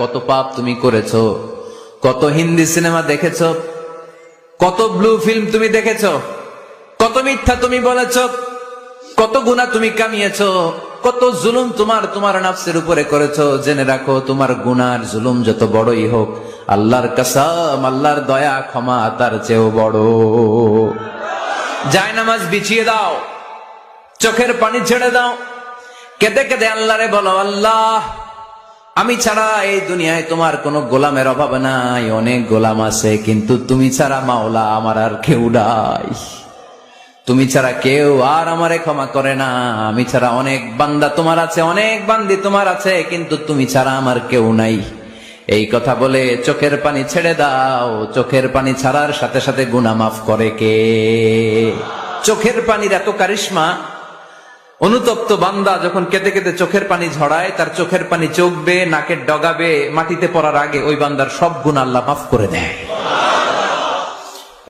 কত পাপ তুমি করেছো, কত হিন্দি সিনেমা দেখেছো, কত ব্লু ফিল্ম তুমি দেখেছো, কত মিথ্যা তুমি বলেছো, কত গুনাহ তুমি কামিয়েছো, কত জুলুম তোমার নাফসের উপরে করেছো। জেনে রাখো, তোমার গুনার জুলুম যত বড়ই হোক, আল্লাহর কসম, আল্লাহর দয়া ক্ষমা তার চেয়েও বড়। জায়নামাজ বিছিয়ে দাও, চোখের পানি ছেড়ে দাও, কেঁদে কেঁদে আল্লাহরে বলো, আল্লাহ আমি ছাড়া এই দুনিয়ায় তোমার কোনো গোলামের অভাব নাই, অনেক গোলাম আছে, কিন্তু তুমি ছাড়া মাওলা আমার আর কেউ নাই। তুমি ছাড়া কেউ আর আমারে ক্ষমা করে না। আমি ছাড়া অনেক বান্দা তোমার আছে, অনেক বান্দি তোমার আছে, কিন্তু তুমি ছাড়া আমার কেউ নাই। এই কথা বলে চোখের পানি ছেড়ে দাও। চোখের পানি ছাড়ার সাথে সাথে গুনাহ মাফ করে কে? চোখের পানির এত কারিশমা, অনুতপ্ত বান্দা যখন কেঁদে কেঁদে চোখের পানি ঝরায়, তার চোখের পানি চোখ বেয়ে নাকের ডগাবে মাটিতে পড়ার আগে ওই বান্দার সব গুনাহ আল্লাহ মাফ করে দেয়।